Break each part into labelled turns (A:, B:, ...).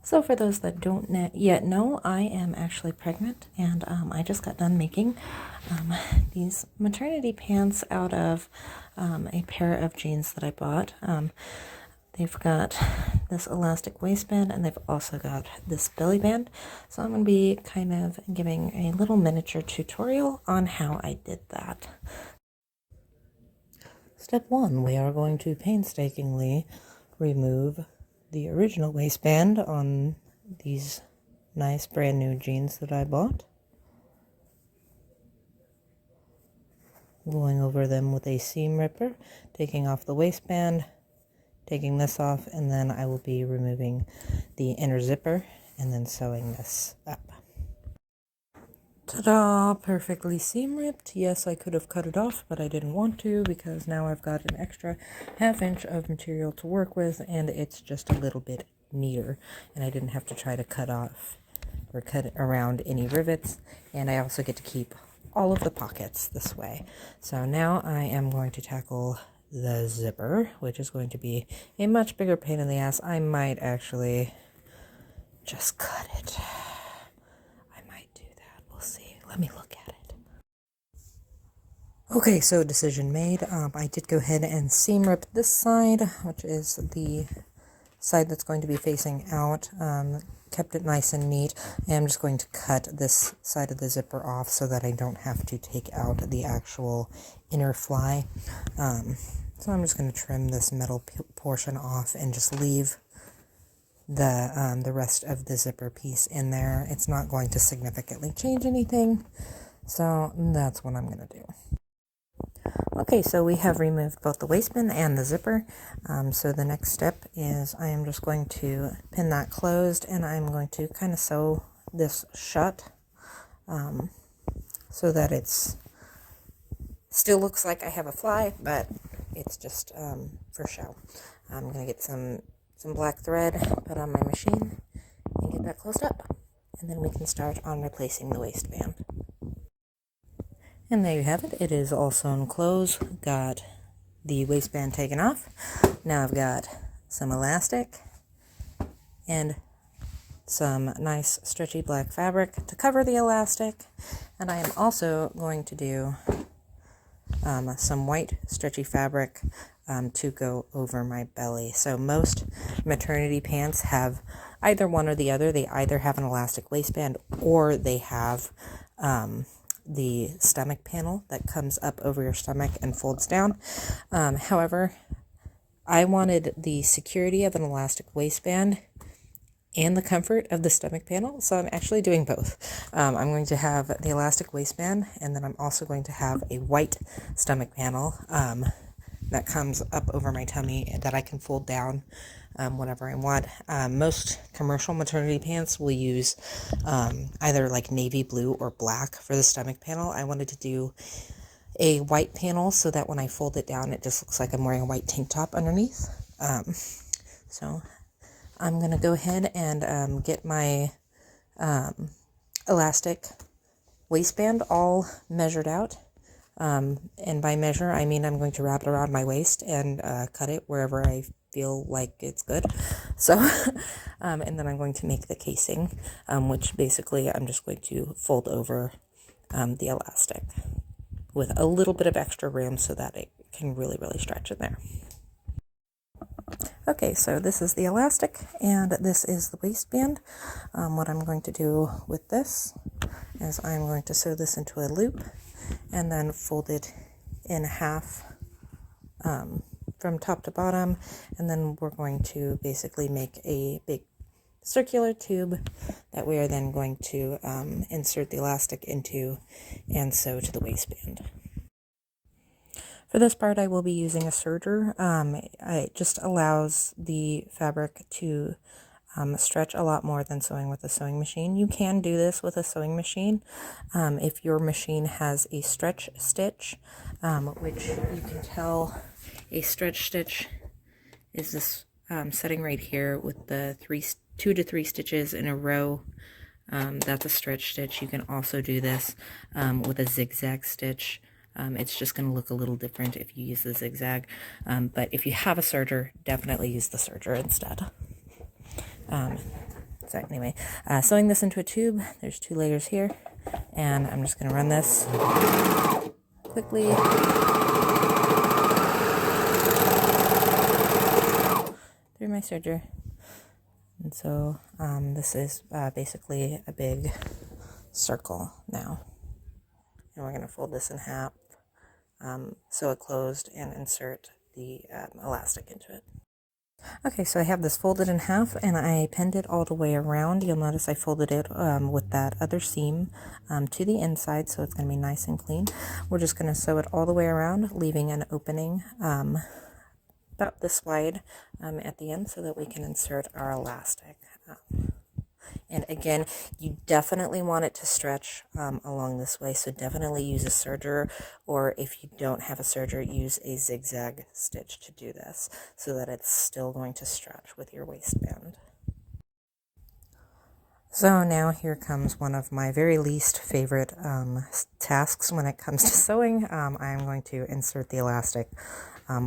A: So for those that don't yet know, I am actually pregnant, and I just got done making these maternity pants out of a pair of jeans that I bought. They've got this elastic waistband, and they've also got this belly band. So I'm going to be kind of giving a little miniature tutorial on how I did that. Step 1, we are going to painstakingly remove the original waistband on these nice brand new jeans that I bought. Going over them with a seam ripper, taking off the waistband, taking this off, and then I will be removing the inner zipper and then sewing this up. Ta-da! Perfectly seam ripped. Yes, I could have cut it off, but I didn't want to because now I've got an extra ½ inch of material to work with, and it's just a little bit neater, and I didn't have to try to cut off or cut around any rivets, and I also get to keep all of the pockets this way. So now I am going to tackle the zipper, which is going to be a much bigger pain in the ass. I might actually just cut it. Let me look at it. Okay, so decision made. I did go ahead and seam rip this side, which is the side that's going to be facing out. Kept it nice and neat. I am just going to cut this side of the zipper off so that I don't have to take out the actual inner fly. So I'm just going to trim this metal portion off and just leave the rest of the zipper piece in there. It's not going to significantly change anything, so that's what I'm going to do. Okay, so we have removed both the waistband and the zipper. So the next step is I am just going to pin that closed, and I'm going to kind of sew this shut so that it's still looks like I have a fly, but it's just for show. I'm going to get some black thread, put on my machine, and get that closed up. And then we can start on replacing the waistband. And there you have it. It is all sewn closed. Got the waistband taken off. Now I've got some elastic and some nice stretchy black fabric to cover the elastic. And I am also going to do some white stretchy fabric to go over my belly. So most maternity pants have either one or the other. They either have an elastic waistband or they have the stomach panel that comes up over your stomach and folds down. However, I wanted the security of an elastic waistband and the comfort of the stomach panel, so I'm actually doing both. I'm going to have the elastic waistband, and then I'm also going to have a white stomach panel that comes up over my tummy that I can fold down whenever I want. Most commercial maternity pants will use either like navy blue or black for the stomach panel. I wanted to do a white panel so that when I fold it down, it just looks like I'm wearing a white tank top underneath. So I'm going to go ahead and get my elastic waistband all measured out. And by measure, I mean I'm going to wrap it around my waist and cut it wherever I feel like it's good. So, and then I'm going to make the casing, which basically I'm just going to fold over the elastic with a little bit of extra room so that it can really, really stretch in there. Okay, so this is the elastic and this is the waistband. What I'm going to do with this is I'm going to sew this into a loop and then fold it in half from top to bottom, and then we're going to basically make a big circular tube that we are then going to insert the elastic into and sew to the waistband. For this part, I will be using a serger. It just allows the fabric to stretch a lot more than sewing with a sewing machine. You can do this with a sewing machine if your machine has a stretch stitch, which you can tell a stretch stitch is this setting right here with the 2 to 3 stitches in a row. That's a stretch stitch. You can also do this with a zigzag stitch. It's just going to look a little different if you use the zigzag, but if you have a serger, definitely use the serger instead. So anyway, sewing this into a tube. There's 2 layers here, and I'm just going to run this quickly through my serger. And so this is basically a big circle now. And we're going to fold this in half, sew it closed, and insert the elastic into it. Okay, so I have this folded in half, and I pinned it all the way around. You'll notice I folded it with that other seam to the inside, so it's going to be nice and clean. We're just going to sew it all the way around, leaving an opening about this wide at the end so that we can insert our elastic. And again, you definitely want it to stretch along this way, so definitely use a serger, or if you don't have a serger, use a zigzag stitch to do this so that it's still going to stretch with your waistband. So now here comes one of my very least favorite tasks when it comes to sewing. I'm going to insert the elastic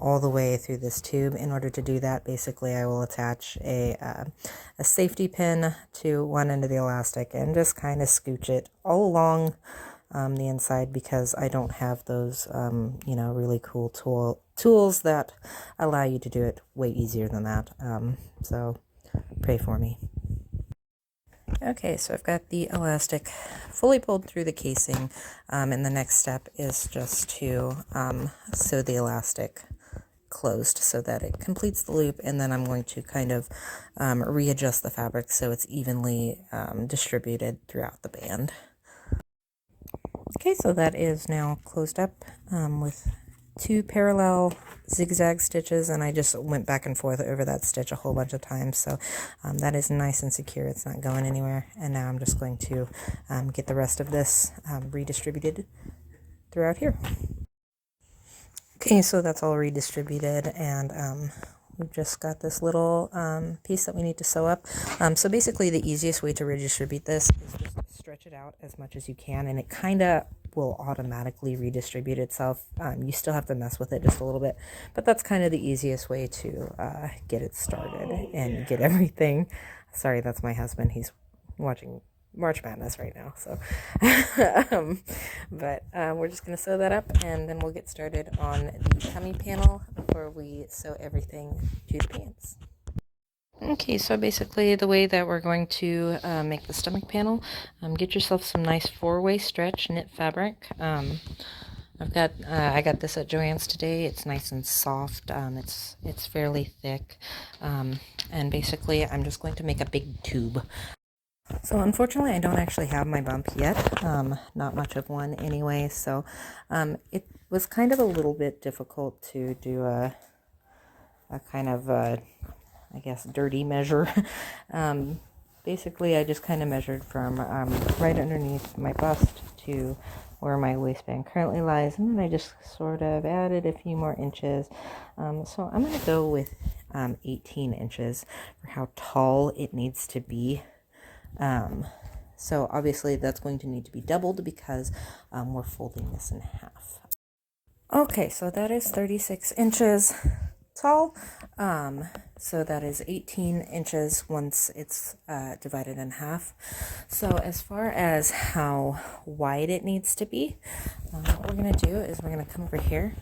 A: all the way through this tube. In order to do that, basically I will attach a safety pin to one end of the elastic and just kind of scooch it all along the inside, because I don't have those really cool tools that allow you to do it way easier than that. So pray for me. Okay, so I've got the elastic fully pulled through the casing, and the next step is just to sew the elastic closed so that it completes the loop, and then I'm going to kind of readjust the fabric so it's evenly distributed throughout the band. Okay, so that is now closed up with 2 parallel zigzag stitches, and I just went back and forth over that stitch a whole bunch of times, so that is nice and secure. It's not going anywhere. And now I'm just going to get the rest of this redistributed throughout here. Okay, so that's all redistributed, and we've just got this little piece that we need to sew up. So basically the easiest way to redistribute this is just stretch it out as much as you can, and it kind of will automatically redistribute itself. You still have to mess with it just a little bit, but that's kind of the easiest way to get it started and get everything. Sorry, that's my husband. He's watching March Madness right now, so but we're just going to sew that up, and then we'll get started on the tummy panel before we sew everything to the pants. Okay, so basically the way that we're going to make the stomach panel, get yourself some nice 4-way stretch knit fabric. I got this at Joann's today. It's nice and soft. It's fairly thick, and basically I'm just going to make a big tube. So unfortunately I don't actually have my bump yet, not much of one anyway, so it was kind of a little bit difficult to do a kind of I guess dirty measure. Basically I just kind of measured from right underneath my bust to where my waistband currently lies, and then I just sort of added a few more inches. So I'm going to go with 18 inches for how tall it needs to be. So obviously that's going to need to be doubled because we're folding this in half. Okay, so that is 36 inches tall. So that is 18 inches once it's divided in half. So as far as how wide it needs to be, what we're going to do is we're going to come over here,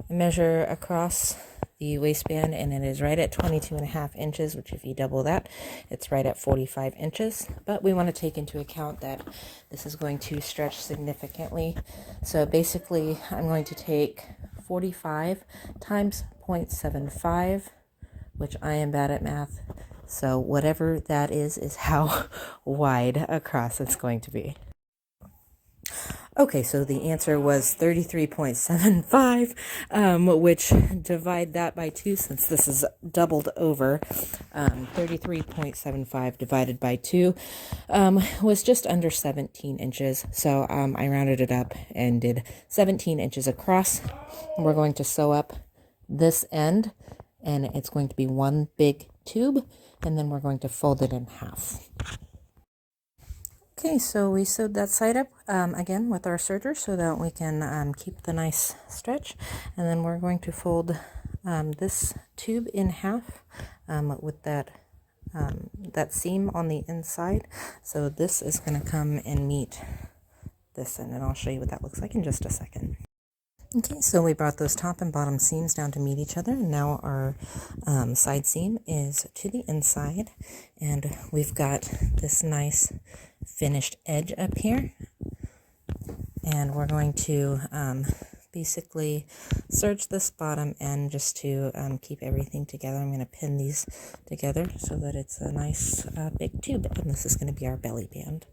A: measure across the waistband, and it is right at 22.5 inches, which if you double that, it's right at 45 inches. But we want to take into account that this is going to stretch significantly. So basically I'm going to take 45 times 0.75, which I am bad at math, so whatever that is how wide across it's going to be. Okay, so the answer was 33.75, which divide that by 2 since this is doubled over. 33.75 divided by 2 was just under 17 inches. So I rounded it up and did 17 inches across. We're going to sew up this end, and it's going to be one big tube, and then we're going to fold it in half. Okay, so we sewed that side up again with our serger so that we can keep the nice stretch, and then we're going to fold this tube in half with that that seam on the inside. So this is going to come and meet this end, and I'll show you what that looks like in just a second. Okay, so we brought those top and bottom seams down to meet each other, and now our side seam is to the inside, and we've got this nice finished edge up here, and we're going to basically serge this bottom end just to keep everything together. I'm going to pin these together so that it's a nice big tube, and this is going to be our belly band.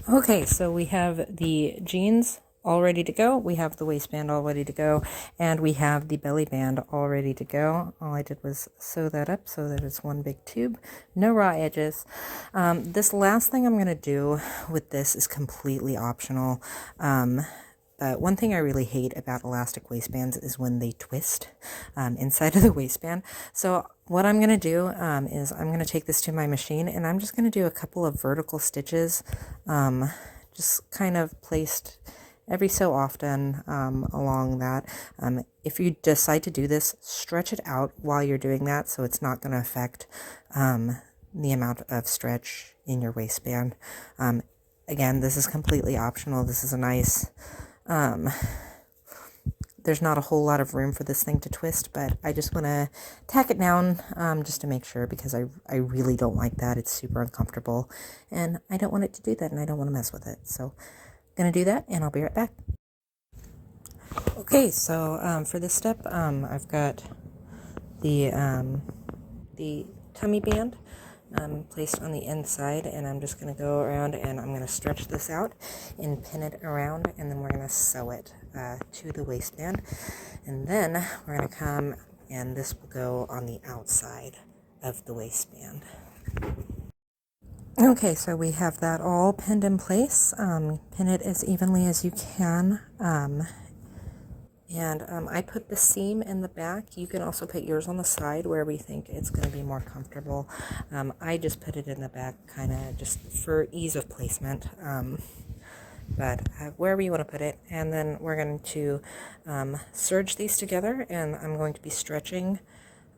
A: Okay, so we have the jeans all ready to go, we have the waistband all ready to go, and we have the belly band all ready to go. All I did was sew that up so that it's one big tube, no raw edges. This last thing I'm going to do with this is completely optional. But one thing I really hate about elastic waistbands is when they twist inside of the waistband. So what I'm going to do is I'm going to take this to my machine, and I'm just going to do a couple of vertical stitches, just kind of placed every so often along that. If you decide to do this, stretch it out while you're doing that so it's not going to affect the amount of stretch in your waistband. Again, this is completely optional. This is a nice... there's not a whole lot of room for this thing to twist, but I just want to tack it down just to make sure, because I really don't like that. It's super uncomfortable, and I don't want it to do that, and I don't want to mess with it. So I'm going to do that, and I'll be right back. Okay, so for this step, I've got the tummy band placed on the inside, and I'm just going to go around and I'm going to stretch this out and pin it around, and then we're going to sew it to the waistband, and then we're going to come and this will go on the outside of the waistband. Okay, so we have that all pinned in place. Pin it as evenly as you can. And I put the seam in the back. You can also put yours on the side wherever you think it's going to be more comfortable. I just put it in the back kind of just for ease of placement. But wherever you want to put it. And then we're going to serge these together, and I'm going to be stretching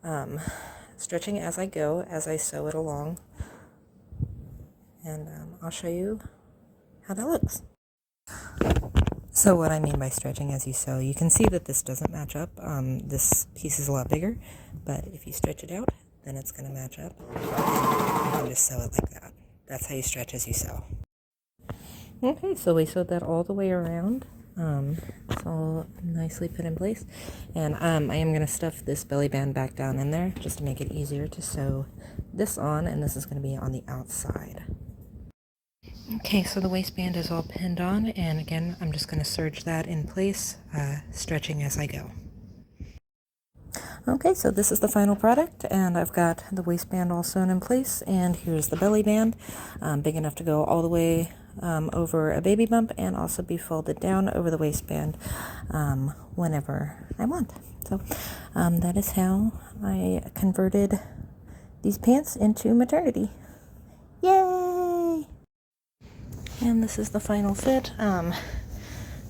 A: as I go, as I sew it along. And I'll show you how that looks. So what I mean by stretching as you sew, you can see that this doesn't match up. This piece is a lot bigger, but if you stretch it out, then it's going to match up. And you can just sew it like that. That's how you stretch as you sew. Okay, so we sewed that all the way around. It's all nicely put in place. And I am going to stuff this belly band back down in there just to make it easier to sew this on, and this is going to be on the outside. Okay, so the waistband is all pinned on, and again, I'm just going to serge that in place, stretching as I go. Okay, so this is the final product, and I've got the waistband all sewn in place, and here's the belly band, big enough to go all the way over a baby bump, and also be folded down over the waistband whenever I want. So that is how I converted these pants into maternity. Yay! And this is the final fit.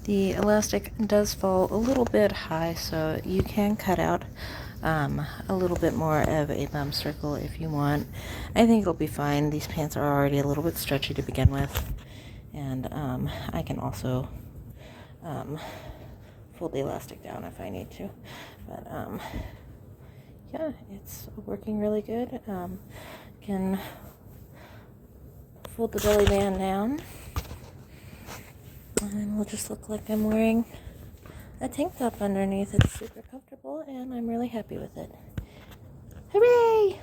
A: The elastic does fall a little bit high, so you can cut out a little bit more of a bump circle if you want. I think it'll be fine. These pants are already a little bit stretchy to begin with. And I can also fold the elastic down if I need to. But yeah, it's working really good. Can fold the belly band down, and it'll just look like I'm wearing a tank top underneath. It's super comfortable, and I'm really happy with it. Hooray!